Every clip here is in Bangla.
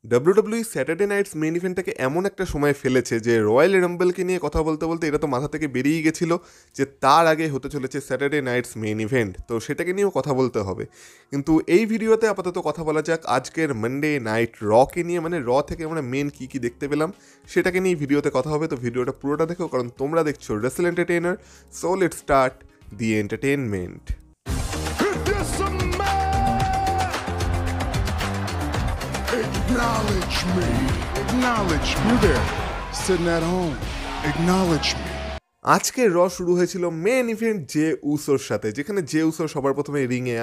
WWE স্যাটারডে নাইটস মেইন ইভেন্টটাকে এমন একটা সময় ফেলেছে যে রয়্যাল রাম্বলকে নিয়ে কথা বলতে বলতে এটা তো মাথা থেকে বেরিয়ে গেছিল যে তার আগে হতে চলেছে স্যাটারডে নাইটস মেইন ইভেন্ট, তো সেটাকে নিয়েও কথা বলতে হবে। কিন্তু এই ভিডিওতে আপাতত কথা বলা যাক আজকের মানডে নাইট রকে নিয়ে, মানে র থেকে আমরা মেন কী কী দেখতে পেলাম সেটাকে নিয়ে ভিডিওতে কথা হবে। তো ভিডিওটা পুরোটা দেখো, কারণ তোমরা দেখছো wrestle entertainer, so let's start the entertainment. Acknowledge me. Acknowledge me. You there, sitting at home. Acknowledge me. আজকে র শুরু হয়েছিল মেন ইভেন্ট জে উসোর সাথে, যেখানে জে উসো সবার প্রথমে রিংয়ে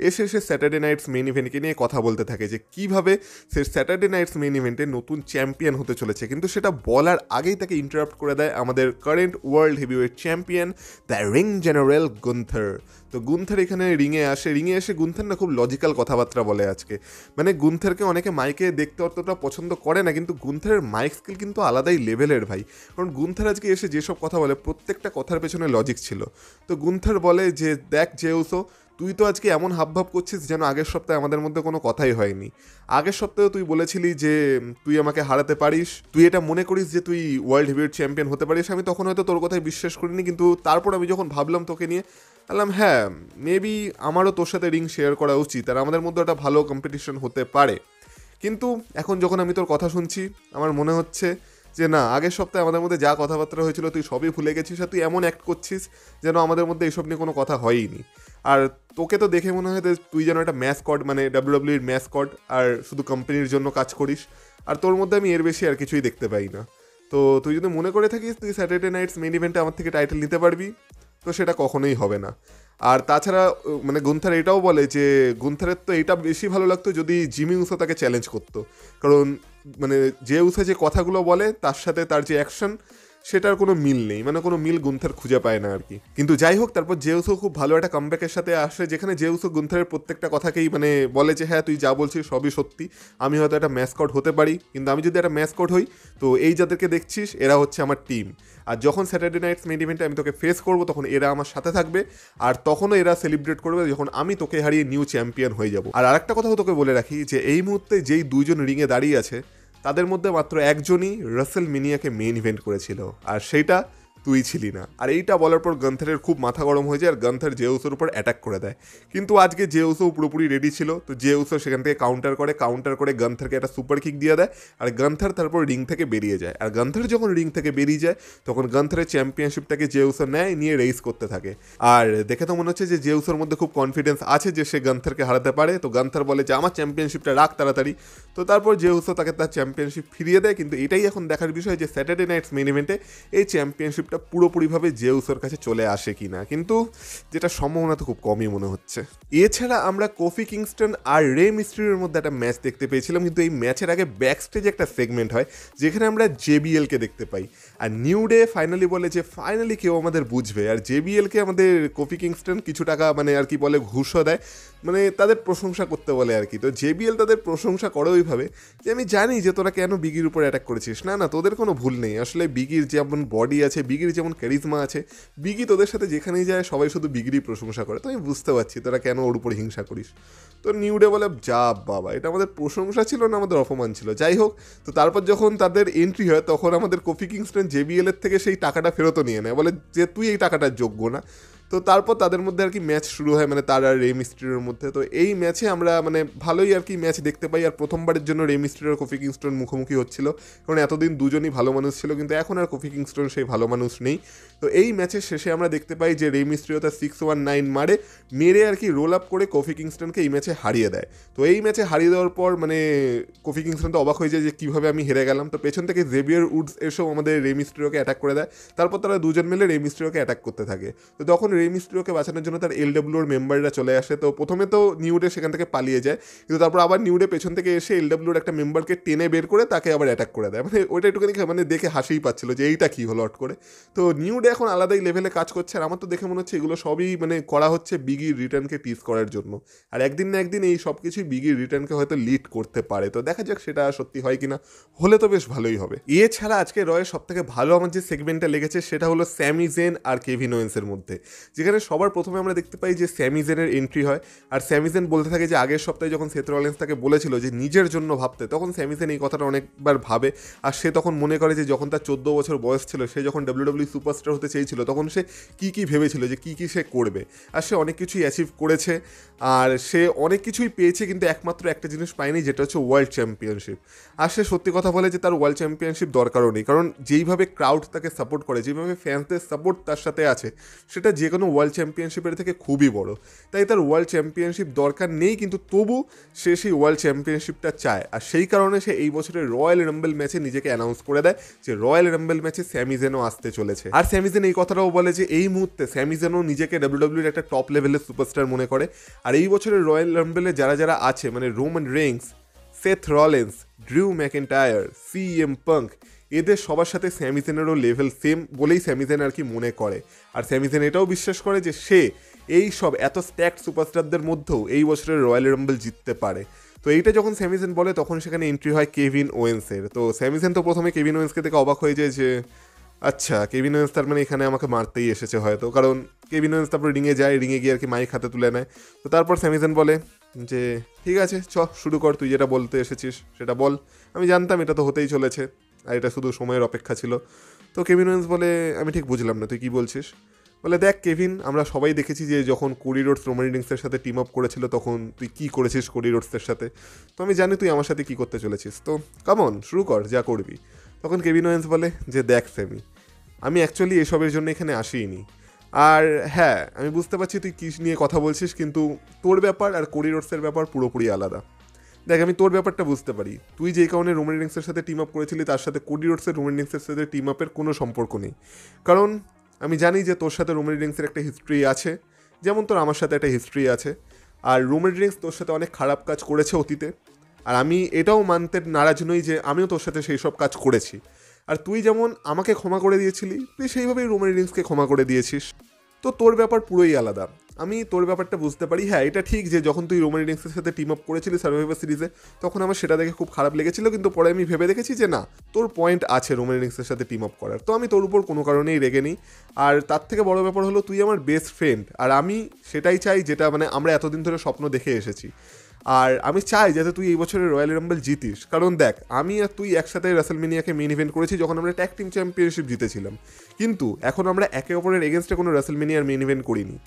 এসে সে স্যাটারডে নাইটস মেন ইভেন্টকে নিয়ে কথা বলতে থাকে যে কীভাবে সে স্যাটারডে নাইটস মেন ইভেন্টে নতুন চ্যাম্পিয়ন হতে চলেছে। কিন্তু সেটা বলার আগেই তাকে ইন্টারাপ্ট করে দেয় আমাদের current world heavyweight champion the ring general Gunther. তো গুন্থার এখানে রিংয়ে এসে গুন্থার না খুব লজিক্যাল কথাবার্তা বলে আজকে। মানে গুন্থারকে অনেকে মাইকে দেখতে অতটা পছন্দ করে না, কিন্তু গুন্থারের মাইক স্কিল কিন্তু আলাদাই লেভেলের ভাই। কারণ গুন্থার আজকে এসে যেসব কথা বলে প্রত্যেকটা কথার পেছনে লজিক ছিল। তো গুন্থার বলে যে দেখ জেউসো, তুই তো আজকে এমন হাবভাব করছিস যেন আগের সপ্তাহে আমাদের মধ্যে কোনো কথাই হয়নি। আগের সপ্তাহে তুই বলেছিলি যে তুই আমাকে হারাতে পারিস, তুই এটা মনে করিস যে তুই ওয়ার্ল্ড হেভিওয়েট চ্যাম্পিয়ন হতে পারিস। আমি তখন হয়তো তোর কথায় বিশ্বাস করিনি, কিন্তু তারপর আমি যখন ভাবলাম তোকে নিয়ে, বললাম হ্যাঁ মেবি আমারও তোর সাথে রিং শেয়ার করা উচিত আর আমাদের মধ্যে একটা ভালো কম্পিটিশন হতে পারে। কিন্তু এখন যখন আমি তোর কথা শুনছি আমার মনে হচ্ছে যে না, আগের সপ্তাহে আমাদের মধ্যে যা কথাবার্তা হয়েছিল তুই সবই ভুলে গেছিস আর তুই এমন অ্যাক্ট করছিস যেন আমাদের মধ্যে এইসব নিয়ে কোনো কথা হয়ইনি। আর তোকে তো দেখে মনে হয় যে তুই যেন একটা ম্যাসকট, মানে ডাব্লিউডাব্লিউইর ম্যাসকট, আর শুধু কোম্পানির জন্য কাজ করিস। আর তোর মধ্যে আমি এর বেশি আর কিছুই দেখতে পাই না। তো তুই যদি মনে করে থাকিস তুই স্যাটারডে নাইটস মেইন ইভেন্টে আমার থেকে টাইটেল নিতে পারবি, তো সেটা কখনোই হবে না। আর তাছাড়া মানে গুন্থার এটাও বলে যে গুন্থারের তো এটা বেশি ভালো লাগতো যদি জিমি উসো তাকে চ্যালেঞ্জ করতো, কারণ মানে যে উসো যে কথাগুলো বলে তার সাথে তার যে অ্যাকশন সেটার কোনো মিল নেই, মানে কোনো মিল গুন্থার খুঁজে পায় না আর কি। কিন্তু যাই হোক, তারপর জেউসো খুব ভালো একটা কামব্যাকের সাথে আসে, যেখানে জেউসো গুন্থারের প্রত্যেকটা কথাকেই মানে বলে যে হ্যাঁ তুই যা বলছিস সবই সত্যি, আমি হয়তো একটা ম্যাসকট হতে পারি, কিন্তু আমি যদি একটা ম্যাসকট হই তো এই যাদেরকে দেখছিস এরা হচ্ছে আমার টিম। আর যখন স্যাটারডে নাইটস মেইন ইভেন্টে আমি তোকে ফেস করবো তখন এরা আমার সাথে থাকবে, আর তখনও এরা সেলিব্রেট করবে যখন আমি তোকে হারিয়ে নিউ চ্যাম্পিয়ন হয়ে যাব। আর আরেকটা কথাও তোকে বলে রাখি যে এই মুহূর্তে যেই দুইজন রিংয়ে দাঁড়িয়ে আছে তাদের মধ্যে মাত্র একজনই রাসেল মিনিয়াকে মেইন ইভেন্ট করেছিল, আর সেইটা তুই ছিলি না। আর এইটা বলার পর গান্থারের খুব মাথা গরম হয়ে যায় আর গান্থার জেউসোর উপর অ্যাটাক করে দেয়। কিন্তু আজকে জেউসো পুরোপুরি রেডি ছিল, তো জেউসো সেখান থেকে কাউন্টার করে গান্থারকে একটা সুপার কিক দিয়ে দেয় আর গান্থার তারপর রিং থেকে বেরিয়ে যায়। আর গান্থার যখন রিং থেকে বেরিয়ে যায় তখন গান্থারের চ্যাম্পিয়নশিপটাকে জেউসো নিয়ে রেস করতে থাকে। আর দেখে তো মনে হচ্ছে যে জেউসোর মধ্যে খুব কনফিডেন্স আছে যে সে গান্থারকে হারাতে পারে। তো গান্থার বলে যে আমার চ্যাম্পিয়নশিপটা রাখ তাড়াতাড়ি। তো তারপর জেউসো তাকে তার চ্যাম্পিয়নশিপ ফিরিয়ে দেয়। কিন্তু এটাই এখন দেখার বিষয় যে স্যাটারডে নাইটস মেইন ইভেন্টে এই চ্যাম্পিয়নশিপটা পুরোপুরিভাবে জেউসোর কাছে চলে আসে কিনা, কিন্তু যেটা সম্ভাবনা তো খুব কমই মনে হচ্ছে। এছাড়া আমরা কোফি কিংস্টন আর রে মিস্ট্রির মধ্যে একটা ম্যাচ দেখতে পেয়েছিলাম, কিন্তু এই ম্যাচের আগে ব্যাক স্টেজে একটা সেগমেন্ট হয় যেখানে আমরা জেবিএলকে দেখতে পাই। আর নিউ ডে ফাইনালি বলে যে ফাইনালি কেউ আমাদের বুঝবে, আর জেবিএলকে আমাদের কোফি কিংস্টন কিছু টাকা মানে আর কি বলে ঘুষও দেয়, মানে তাদের প্রশংসা করতে বলে আর কি। তো জেবিএল তাদের প্রশংসা করে ওইভাবে যে আমি জানি যে তোরা কেন বিগির উপর অ্যাটাক করেছিস, না না তোদের কোনো ভুল নেই, আসলে বিগির যেমন বডি আছে, বিগির যেমন ক্যারিজমা আছে, বিগি তোদের সাথে যেখানেই যায় সবাই শুধু বিগিরই প্রশংসা করে, তো আমি বুঝতে পারছি তোরা কেন ওর উপর হিংসা করিস। তো নিউ ডে বলে যা বাবা, এটা আমাদের প্রশংসা ছিল না আমাদের অপমান ছিল। যাই হোক, তো তারপর যখন তাদের এন্ট্রি হয় তখন আমাদের কোফি কিংস্টন জেবিএল এর থেকে সেই টাকাটা ফেরতও নিয়ে নেয়, বলে যে তুই এই টাকাটার যোগ্য না। তো তারপর তাদের মধ্যে আর কি ম্যাচ শুরু হয়, মানে তার আর রে মিস্ট্রিওর মধ্যে। তো এই ম্যাচে আমরা মানে ভালোই আর কি ম্যাচ দেখতে পাই, আর প্রথমবারের জন্য রে মিস্ট্রিও আর কোফি কিংস্টন মুখোমুখি হচ্ছিল, কারণ এতদিন দুজনই ভালো মানুষ ছিল, কিন্তু এখন আর কোফি কিংস্টন সেই ভালো মানুষ নেই। তো এই ম্যাচের শেষে আমরা দেখতে পাই যে রে মিস্ট্রিও তার 619 মেরে আর কি রোল আপ করে কোফি কিংস্টনকে এই ম্যাচে হারিয়ে দেয়। তো এই ম্যাচে হারিয়ে দেওয়ার পর মানে কোফি কিংস্টন তো অবাক হয়ে যায় যে কীভাবে আমি হেরে গেলাম। তো পেছন থেকে জেভিয়ার উডস এসেও আমাদের রে মিস্ট্রিওকে অ্যাটাক করে দেয়। তারপর তারা দুজন মিলে রে মিস্ট্রিওকে অ্যাটাক করতে থাকে। তো তখন রে মিস্ট্রিওকে বাঁচানোর জন্য তার এলডব্লিউর মেম্বাররা চলে আসে। তো প্রথমে তো নিউ ডে সেখান থেকে পালিয়ে যায়, কিন্তু তারপর আবার নিউ ডে পেছন থেকে এসে এলডব্লিউর একটা মেম্বারকে টেনে বের করে তাকে আবার অ্যাটাক করে দেয়। মানে ওইটা একটুখানি মানে দেখে হাসিই পাচ্ছিল যে এইটা কী হলো হট করে। তো নিউ ডে এখন আলাদাই লেভেলে কাজ করছে, আর আমার তো দেখে মনে হচ্ছে এগুলো সবই মানে করা হচ্ছে বিগির রিটার্নকে টিজ করার জন্য। আর একদিন না একদিন এই সব কিছুই বিগির রিটার্নকে হয়তো লিড করতে পারে। তো দেখা যাক সেটা সত্যি হয় কিনা, হলে তো বেশ ভালোই হবে। এছাড়া আজকে রয়ের সব থেকে ভালো আমার যে সেগমেন্টটা লেগেছে সেটা হলো স্যামি জেন আর কেভিন ওয়েন্সের মধ্যে, যেখানে সবার প্রথমে আমরা দেখতে পাই যে স্যামিজেনের এন্ট্রি হয়, আর স্যামিজেন বলতে থাকে যে আগের সপ্তাহে যখন সেথ রলিন্স তাকে বলেছিল যে নিজের জন্য ভাবতে, তখন স্যামিজেন এই কথাটা অনেকবার ভাবে, আর সে তখন মনে করে যে যখন তার 14 বছর বয়স ছিল, সে যখন WWE সুপারস্টার হতে চেয়েছিল, তখন সে কী ভেবেছিল যে কী সে করবে, আর সে অনেক কিছুই অ্যাচিভ করেছে, আর সে অনেক কিছুই পেয়েছে, কিন্তু একমাত্র একটা জিনিস পায়নি, যেটা হচ্ছে ওয়ার্ল্ড চ্যাম্পিয়নশিপ। আর সে সত্যি কথা বলে যে তার ওয়ার্ল্ড চ্যাম্পিয়নশিপ দরকারও নেই, কারণ যেইভাবে ক্রাউড তাকে সাপোর্ট করে, যেভাবে ফ্যান্সদের সাপোর্ট তার সাথে আছে, সেটা যে কোনো ওয়ার্ল্ড চ্যাম্পিয়নশিপের থেকে খুবই বড়। তাই তার ওয়ার্ল্ড চ্যাম্পিয়নশিপ দরকার নেই, কিন্তু তবু সে সেই ওয়ার্ল্ড চ্যাম্পিয়নশিপটা চায়, আর সেই কারণে সে এই বছরের রয়্যাল রাম্বল ম্যাচে নিজেকে অ্যানাউন্স করে দেয় যে রয়্যাল রাম্বল ম্যাচে স্যামিজেনও আসতে চলেছে। আর স্যামিজেন এই কথাটাও বলে যে এই মুহূর্তে স্যামিজেনও নিজেকে ডাব্লিউডাব্লিউর একটা টপ লেভেলের সুপারস্টার মনে করে, আর এই বছরের রয়্যাল রাম্বলে যারা আছে, মানে Roman Reigns, Seth Rollins, Drew McIntyre, CM Punk, এদের সবার সাথে স্যামিজেনেরও লেভেল সেম বলেই স্যামিজেন আর কি মনে করে। আর স্যামিজেন এটাও বিশ্বাস করে যে সে এই সব এত স্ট্যাকড সুপারস্টারদের মধ্যেও এই বছরের রয়্যাল রাম্বল জিততে পারে। তো এইটা যখন স্যামিজেন বলে, তখন সেখানে এন্ট্রি হয় কেভিন ওয়েন্সের। তো স্যামিজেন তো প্রথমে কেভিন ওয়েন্সকে দেখে অবাক হয়ে যায় যে আচ্ছা, কেভিন ওয়েন্স তার মানে এখানে আমাকে মারতেই এসেছে হয়তো, কারণ কেভিন ওয়েন্স তারপর রিঙে যায়, রিঙে গিয়ে আর কি মাইক হাতে তুলে নেয়। তো তারপর স্যামিজেন বলে যে ঠিক আছে, শুরু কর, তুই যেটা বলতে এসেছিস সেটা বল, আমি জানতাম এটা তো হতেই চলেছে, আর এটা শুধু সময়ের অপেক্ষা ছিল। তো কেভিন ওয়েন্স বলে আমি ঠিক বুঝলাম না, তুই কী বলছিস? বলে দেখ কেভিন, আমরা সবাই দেখেছি যে যখন কোডি রোডস রোমান রিডিংসের সাথে টিম আপ করেছিল, তখন তুই কী করেছিস কোডি রোডসের সাথে, তো আমি জানি তুই আমার সাথে কী করতে চলেছিস, তো কামন শুরু কর, যা করবি। তখন কেভিন ওয়েন্স বলে যে দেখ স্যামি, আমি অ্যাকচুয়ালি এসবের জন্য এখানে আসিনি, আর হ্যাঁ আমি বুঝতে পারছি তুই কী নিয়ে কথা বলছিস, কিন্তু তোর ব্যাপার আর কোডি রোডসের ব্যাপার পুরোপুরি আলাদা। দেখ আমি তোর ব্যাপারটা বুঝতে পারি, তুই যেই কারণে রোমান রিডিংসের সাথে টিম আপ করেছিলি, তার সাথে কোডি রোডসের রোমান রিডিংসের সাথে টিম আপের কোনো সম্পর্ক নেই, কারণ আমি জানি যে তোর সাথে রোমান রিডিংসের একটা হিস্ট্রি আছে, যেমন তোর আমার সাথে একটা হিস্ট্রি আছে, আর রোমান রিডিংস তোর সাথে অনেক খারাপ কাজ করেছে অতীতে, আর আমি এটাও মানতে নারাজ নই যে আমিও তোর সাথে সেই সব কাজ করেছি, আর তুই যেমন আমাকে ক্ষমা করে দিয়েছিলি, তুই সেইভাবেই রোমান রিডিংসকে ক্ষমা করে দিয়েছিস, তো তোর ব্যাপার পুরোই আলাদা। আমি তোর ব্যাপারটা বুঝতে পারি, হ্যাঁ এটা ঠিক যে যখন তুই রোমান রিডিংসের সাথে টিম আপ করেছিলি সার্ভাইভার সিরিজে, তখন আমার সেটা দেখে খুব খারাপ লেগেছিল, কিন্তু পরে আমি ভেবে দেখেছি যে না, তোর পয়েন্ট আছে রোমান রিডিংসের সাথে টিম আপ করার, তো আমি তোর উপর কোনো কারণেই রেগে নিই। আর তার থেকে বড় ব্যাপার হলো তুই আমার বেস্ট ফ্রেন্ড, আর আমি সেটাই চাই যেটা মানে আমরা এতদিন ধরে স্বপ্ন দেখে এসেছি, আর আমি চাই যাতে তুই এই বছরের রয়্যাল রাম্বল জিতিস, কারণ দেখ আমি আর তুই একসাথে রাসেলমেনিয়াকে মেইন ইভেন্ট করেছি যখন আমরা ট্যাগ টিম চ্যাম্পিয়নশিপ জিতেছিলাম, কিন্তু এখন আমরা একে অপরের এগেনস্টে কোনো রাসেলমেনিয়ার মেইন ইভেন্ট করিনি।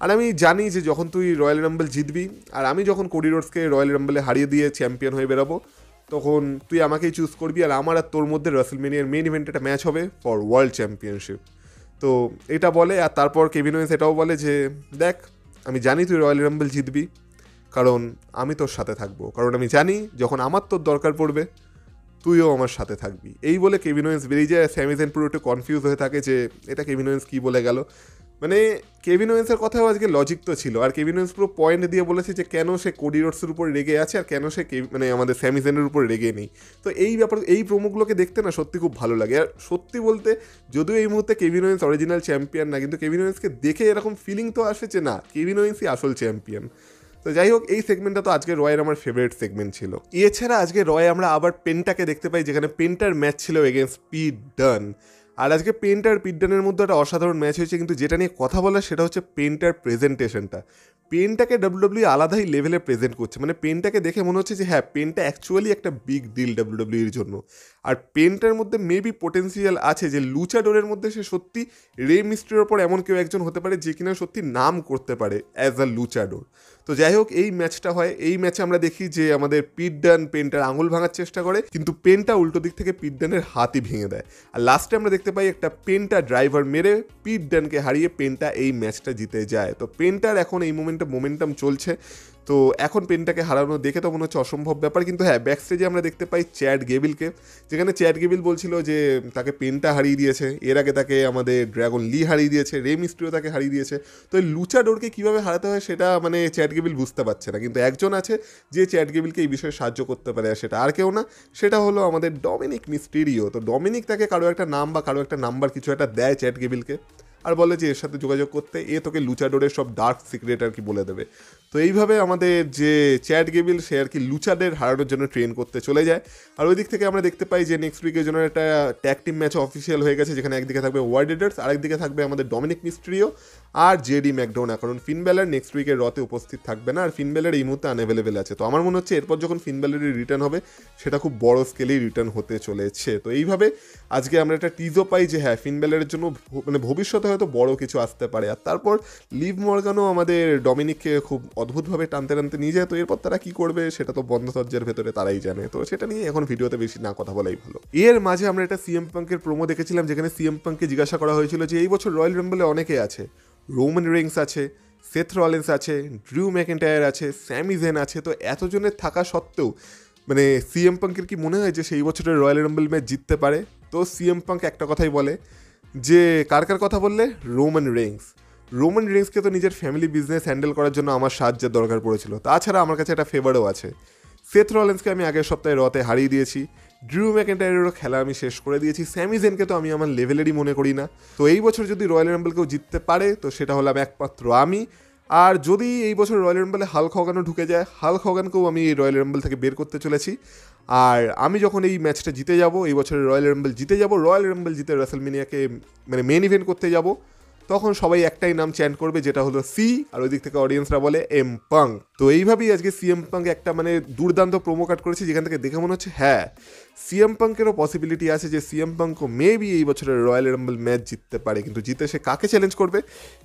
আর আমি জানি যে যখন তুই রয়্যাল রাম্বল জিতবি, আর আমি যখন কোডি রোডসকে রয়্যাল রাম্বলে হারিয়ে দিয়ে চ্যাম্পিয়ন হয়ে বেরোবো, তখন তুই আমাকেই চুজ করবি, আর আমার আর তোর মধ্যে রাসেলমেনিয়ার মেইন ইভেন্ট একটা ম্যাচ হবে ফর ওয়ার্ল্ড চ্যাম্পিয়নশিপ। তো এটা বলে, আর তারপর কেভিন ওয়েন্স এটাও বলে যে দেখ আমি জানি তুই রয়্যাল রাম্বল জিতবি, কারণ আমি তোর সাথে থাকবো, কারণ আমি জানি যখন আমার তোর দরকার পড়বে তুইও আমার সাথে থাকবি। এই বলে কেভিন ওয়েন্স বেরিয়ে যায়। স্যামিজেন পুরো একটু কনফিউজ হয়ে থাকে যে এটা কেভিন ওয়েন্স কী বলে গেল, মানে কেভিন ওয়েন্সের কথাও আজকে লজিক তো ছিল, আর কেভিন ওয়েন্স পুরো পয়েন্ট দিয়ে বলেছে যে কেন সে কোডি রোডসের উপর রেগে আছে, আর কেন সে মানে আমাদের স্যামিজেনের উপর রেগে নেই। তো এই ব্যাপার, এই প্রোমোগুলোকে দেখতে না সত্যি খুব ভালো লাগে, আর সত্যি বলতে যদিও এই মুহূর্তে কেভিন ওয়েন্স অরিজিনাল চ্যাম্পিয়ন না, কিন্তু কেভিন ওয়েন্সকে দেখে এরকম ফিলিং তো আসে যে না, কেভিন ওয়েন্সই আসল চ্যাম্পিয়ন। তো যাই হোক, এই সেগমেন্টটা তো আজকে রয়ের আমার ফেভারিট সেগমেন্ট ছিল। এছাড়া আজকে রয়ে আমরা আবার পেন্টাকে দেখতে পাই, যেখানে পেন্টার ম্যাচ ছিল এগেনস্ট পিট ডান। আর আজকে পেন্টার পিট ডানের মধ্যে একটা অসাধারণ ম্যাচ হয়েছে, কিন্তু যেটা নিয়ে কথা বলার সেটা হচ্ছে পেন্টার প্রেজেন্টেশনটা। পেনটাকে ডাব্লিউডাব্লিউ আলাদাই লেভেলে প্রেজেন্ট করছে, মানে পেনটাকে দেখে মনে হচ্ছে যে হ্যাঁ পেনটা অ্যাকচুয়ালি একটা বিগ ডিল ডাব্লিউডাব্লিউর জন্য। আর পেনটার মধ্যে মেবি পোটেন্সিয়াল আছে যে লুচাডোরের মধ্যে সে সত্যি রে মিস্ট্রির ওপর এমন কেউ একজন হতে পারে যে কিনা সত্যি নাম করতে পারে অ্যাজ আ লুচাডোর। তো যাই হোক, এই ম্যাচটা হয়, এই ম্যাচে আমরা দেখি যে আমাদের পিট ডান পেনটার আঙুল ভাঙার চেষ্টা করে, কিন্তু পেনটা উল্টো দিক থেকে পিট ডানের হাতই ভেঙে দেয়। আর লাস্টে আমরা দেখতে পাই একটা পেনটা ড্রাইভার মেরে পিট ডানকে হারিয়ে পেনটা এই ম্যাচটা জিতে যায়। তো পেনটার এখন এই মোমেন্টাম চলছে, তো এখন পেনটাকে হারানো দেখে তো মনে হচ্ছে অসম্ভব ব্যাপার। কিন্তু হ্যাঁ, ব্যাক স্টেজে আমরা দেখতে পাই চ্যাড গেবিলকে, যেখানে চ্যাড গেবিল বলছিল যে তাকে পেনটা হারিয়ে দিয়েছে, এর আগে তাকে আমাদের ড্রাগন লি হারিয়ে দিয়েছে, রে মিস্ট্রিও তাকে হারিয়ে দিয়েছে। তো এই লুচাডোরকে কীভাবে হারাতে হয় সেটা মানে চ্যাড গেবিল বুঝতে পারছে না, কিন্তু একজন আছে যে চ্যাড গেবিলকে এই বিষয়ে সাহায্য করতে পারে, আর সেটা আর কেউ না, সেটা হলো আমাদের ডমিনিক মিস্টেরিও। তো ডমিনিক তাকে কারো একটা নাম বা কারো একটা নাম্বার কিছু একটা দেয় চ্যাড গেবিলকে, আর বলে যে এর সাথে যোগাযোগ করতে, এ তোকে লুচাডোরের সব ডার্ক সিক্রেট আর কি বলে দেবে। তো এইভাবে আমাদের যে চ্যাট গেবিল সে আর কি লুচাডের হারানোর জন্য ট্রেন করতে চলে যায়। আর ওই দিক থেকে আমরা দেখতে পাই যে নেক্সট উইকের জন্য একটা ট্যাগ টিম ম্যাচ অফিসিয়াল হয়ে গেছে, যেখানে একদিকে থাকবে ওয়ার্ল্ড রেডার্স, আরেকদিকে থাকবে আমাদের ডমিনিক মিস্ট্রিও আর জেডি ম্যাকডোনা। কারণ ফিন ব্যালার নেক্সট উইকের রতে উপস্থিত থাকবে না, আর ফিন ব্যালার এই মুহূর্তে আনঅ্যাভেলেবেল আছে। তো আমার মনে হচ্ছে এরপর যখন ফিন ব্যালারের রিটার্ন হবে সেটা খুব বড় স্কেলেই রিটার্ন হতে চলেছে। তো এইভাবে আজকে আমরা একটা টিজও পাই যে হ্যাঁ ফিন ব্যালারের জন্য মানে ভবিষ্যতে হয়তো বড় কিছু আসতে পারে। আর তারপর লিভ মর্গানও আমাদের ডমিনিককে খুব অদ্ভুতভাবে টানতে টানতে নিয়ে যায়। তো এরপর তারা কি করবে সেটা তো বন্ধ দরজার ভেতরে তারাই জানে। তো সেটা নিয়ে এখন ভিডিওতে বেশি না কথা বলাই ভালো। এর মাঝে আমরা একটা সিএম পাঙ্কের প্রোমো দেখেছিলাম, যেখানে সিএম পাঙ্ককে জিজ্ঞাসা করা হয়েছিল যে এই বছর রয়্যাল রাম্বলে অনেকে আছে, রোমান রেইন্স আছে, সেথ রলিন্স আছে, ড্রু ম্যাকেন্টায়ার আছে, স্যামি জেন আছে। তো এতজনের থাকা সত্ত্বেও মানে সিএম পাঙ্কের কি মনে হয় যে সেই বছরের রয়্যাল রাম্বল ম্যাচ জিততে পারে? তো সিএম পাঙ্ক একটা কথাই বলে যে কার কার কথা বললে, রোমান রেইন্সকে তো নিজের ফ্যামিলি বিজনেস হ্যান্ডেল করার জন্য আমার সাহায্যের দরকার পড়েছিল। তাছাড়া আমার কাছে একটা ফেভারও আছে, সেথ রলিন্সকে আমি আগের সপ্তাহে রতে হারিয়ে দিয়েছি, ড্রু ম্যাকেন্টায়ারেরও খেলা আমি শেষ করে দিয়েছি, স্যামি জেনকে তো আমি আমার লেভেলেরই মনে করি না। তো এই বছর যদি রয়্যাল রাম্বল কেউ জিততে পারে তো সেটা হলাম একমাত্র আমি। আর যদি এই বছর রয়্যাল রাম্বলে হাল্ক হগানও ঢুকে যায়, হাল্ক হগানকেও আমি এই রয়্যাল রাম্বল থেকে বের করতে চলেছি। আর আমি যখন এই ম্যাচটা জিতে যাব, এই বছরের রয়্যাল রাম্বল জিতে যাব, রয়্যাল রাম্বল জিতে রেসলমেনিয়াকে মানে মেন ইভেন্ট করতে যাব, তখন সবাই একটাই নাম চ্যান্ট করবে, যেটা হলো সি, আর ওই দিক থেকে অডিয়েন্সরা বলে এম পাঙ্ক। তো এইভাবেই আজকে সিএম পাঙ্ক একটা মানে দুর্দান্ত প্রোমো কাট করেছে, যেখান থেকে দেখে মনে হচ্ছে হ্যাঁ সিএম পাঙ্কেরও পসিবিলিটি আছে যে সিএম পাঙ্কও মেবি এই বছরের রয়্যাল রাম্বল ম্যাচ জিততে পারে, কিন্তু জিতে সে কাকে চ্যালেঞ্জ করবে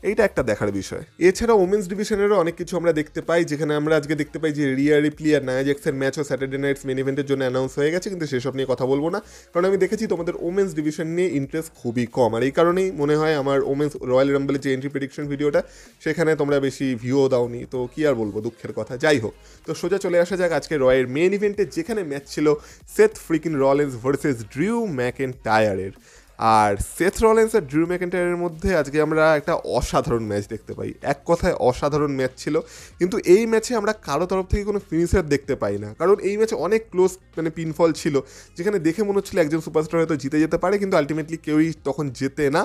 এইটা একটা দেখার বিষয়। এছাড়া ওমেন্স ডিভিশনেরও অনেক কিছু আমরা দেখতে পাই, যেখানে আমরা আজকে দেখতে পাই যে রিয়া রিপ্লি আর নায়া জ্যাক্সের ম্যাচও স্যাটারডে নাইটস মেন ইভেন্টের জন্য অ্যানাউন্স হয়ে গেছে, কিন্তু সেসব নিয়ে কথা বলবো না, কারণ আমি দেখেছি তোমাদের ওমেন্স ডিভিশন নিয়ে ইন্টারেস্ট খুবই কম। আর এই কারণেই মনে হয় আমার ওমেন্স রয়্যাল রাম্বলের যে এন্ট্রি প্রেডিকশন ভিডিওটা সেখানে তোমরা বেশি ভিউও দাওনি। তো কি আর বলবো, দুঃখের কথা। যাই হোক, তো সোজা চলে আসা যাক আজকে রয়ের মেন ইভেন্টে, যেখানে ম্যাচ ছিল সেথ ফ্রিকিন রলিন্স ভার্সেস ড্রু ম্যাকেন্টায়ারের। আর সেথ রলিন্স আর ড্রু ম্যাকেন্টায়ারের মধ্যে আজকে আমরা একটা অসাধারণ ম্যাচ দেখতে পাই। এক কথায় অসাধারণ ম্যাচ ছিল, কিন্তু এই ম্যাচে আমরা কারো তরফ থেকে কোনো ফিনিশার দেখতে পাই না, কারণ এই ম্যাচে অনেক ক্লোজ মানে পিনফল ছিল, যেখানে দেখে মনে হচ্ছিল একজন সুপারস্টার হয়তো জিতে যেতে পারে, কিন্তু আলটিমেটলি কেউই তখন জেতে না।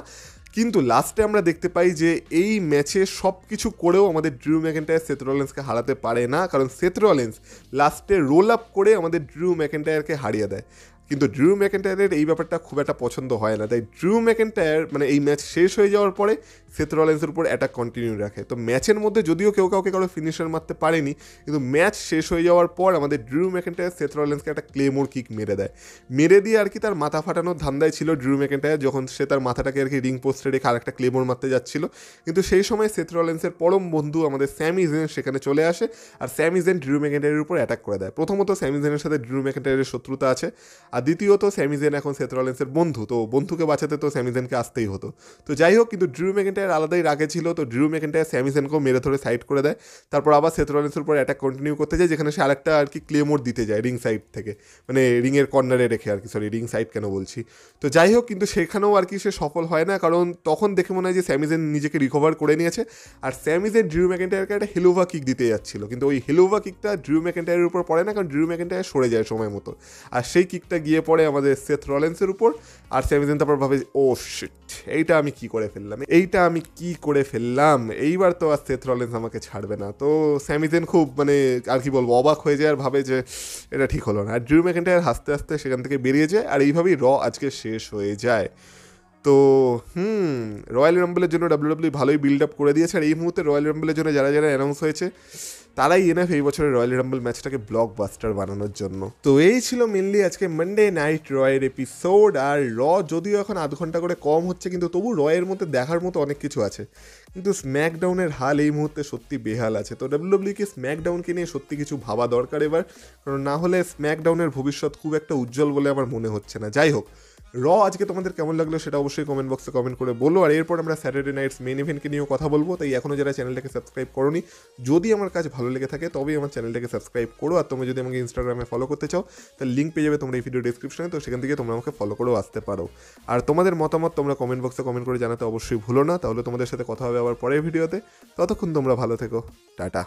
কিন্তু লাস্টে আমরা দেখতে পাই যে এই ম্যাচে সব কিছু করেও আমাদের ড্রু ম্যাকেন্টায়ার সেথ রলিন্সকে হারাতে পারে না, কারণ সেথ রলিন্স লাস্টে রোল আপ করে আমাদের ড্রু ম্যাকেন্টায়ারকে হারিয়ে দেয়। কিন্তু ড্রু ম্যাকেন্টায়ারের এই ব্যাপারটা খুব একটা পছন্দ হয় না, তাই ড্রু ম্যাকেন্টায়ার মানে এই ম্যাচ শেষ হয়ে যাওয়ার পরে সেথ রলিন্সের উপর অ্যাটাক কন্টিনিউ রাখে। তো ম্যাচের মধ্যে যদিও কেউ কাউকে কারো ফিনিশার মারতে পারেনি, কিন্তু ম্যাচ শেষ হয়ে যাওয়ার পর আমাদের ড্রু ম্যাকেন্টায়ার সেথ রলিন্সকে একটা ক্লেমোর কিক মেরে দেয়। মেরে দিয়ে আর কি তার মাথা ফাটানোর ধান্দায় ছিল ড্রু ম্যাকেন্টায়ার, যখন সে তার মাথাটাকে আর কি রিং পোস্টে রেখে আরেকটা ক্লেমোর মারতে যাচ্ছিল। কিন্তু সেই সময় সেথ রলিন্সের পরম বন্ধু আমাদের স্যামি জেন সেখানে চলে আসে, আর স্যামি জেন ড্রু ম্যাকেন্টায়ারের উপর অ্যাটাক করে দেয়। প্রথমত স্যামি জেনের সাথে ড্রু ম্যাকেন্টায়ারের শত্রুতা আছে, আর দ্বিতীয়ত স্যামি জেন এখন সেথ রলিন্সের বন্ধু, তো বন্ধুকে বাঁচাতে তো স্যামি জেনকে আসতেই হতো। তো যাই হোক, কিন্তু ড্রু ম্যাকেন্টায়ার আলাদাই রাগে ছিল, তো ড্রু ম্যাকেন্টায়ার স্যামি জেনকেও মেরে ধরে সাইড করে দেয়। তারপর আবার সেথ রলিন্সের উপর অ্যাটাক কন্টিনিউ করতে যায়, যেখানে সে আরেকটা আর কি ক্লেমোর দিতে যায় রিং সাইড থেকে, মানে রিংয়ের কর্নারে রেখে আর কি, সরি রিং সাইড কেন বলছি। তো যাই হোক, কিন্তু সেখানেও আর কি সে সফল হয় না, কারণ তখন দেখে মনে হয় যে স্যামি জেন নিজেকে রিকভার করে নিয়েছে, আর স্যামি জেন ড্রু ম্যাকেন্টায়ারকে একটা হেলোভা কিক দিতে যাচ্ছিল, কিন্তু ওই হেলোভা কিকটা ড্রু ম্যাকেন্টায়ারের উপর পড়ে না, কারণ ড্রু ম্যাকেন্টায়ার সরে যায় সময় মতো, আর সেই কিকটা গিয়ে পড়ে আমাদের সেথ রলিন্সের উপর। আর স্যামি জেন তারপর ভাবে ও শিট, এইটা আমি কি করে ফেললাম, এইবার তো আর সেথ রলিন্স আমাকে ছাড়বে না। তো স্যামি জেন খুব মানে আর কি বলবো অবাক হয়ে যায়, আর ভাবে যে এটা ঠিক হলো না, আর ড্রু ম্যাকেন্টায়ার হাসতে হাসতে সেখান থেকে বেরিয়ে যায়, আর এইভাবেই আজকে শেষ হয়ে যায়। তো রয়্যাল রাম্বলের জন্য ডাব্লিউডাব্লিউ ভালোই বিল্ড আপ করে দিয়েছে, আর এই মুহূর্তে রয়্যাল রাম্বলের জন্য যারা যারা অ্যানাউন্স হয়েছে তারাই এনএফ এই বছরের রয়্যাল রাম্বল ম্যাচটাকে ব্লকবাস্টার বানানোর জন্য। তো এই ছিল মেনলি আজকে মানডে নাইট রয়ের এপিসোড। আর যদিও এখন আধ ঘন্টা করে কম হচ্ছে, কিন্তু তবু রয়ের মধ্যে দেখার মতো অনেক কিছু আছে, কিন্তু স্ম্যাকডাউনের হাল এই মুহূর্তে সত্যি বেহাল আছে। তো ডাব্লিউডাব্লিউকে স্ম্যাকডাউনকে নিয়ে সত্যি কিছু ভাবা দরকার এবার, কারণ না হলে স্ম্যাকডাউনের ভবিষ্যৎ খুব একটা উজ্জ্বল বলে আমার মনে হচ্ছে না। যাই হোক, আজকে তোমাদের কেমন লাগলো সেটা অবশ্যই কমেন্ট বক্সে কমেন্ট করে বলো। আর এরপর আমরা স্যাটারডে নাইটস মেন ইভেন্টকে নিয়েও কথা বলবো, তাই এখনও যারা চ্যানেলটাকে সাবস্ক্রাইব করোনি, যদি আমার কাজ ভালো লেগে থাকে তবেই আমার চ্যানেলটাকে সাবস্ক্রাইব করো। আর তোমরা যদি আমাকে ইনস্টাগ্রামে ফলো করতে চাও তাহলে লিঙ্ক পেয়ে যাবে তোমরা এই ভিডিও ডিসক্রিপশনে, তো সেখান থেকে তোমরা আমাকে ফলো করেও আসতে পারো। আর তোমাদের মতামত তোমরা কমেন্ট বক্সে কমেন্ট করে জানাতে অবশ্যই ভুলো না। তাহলে তোমাদের সাথে কথা হবে আবার পরের ভিডিওতে, ততক্ষণ তোমরা ভালো থেকো, টাটা।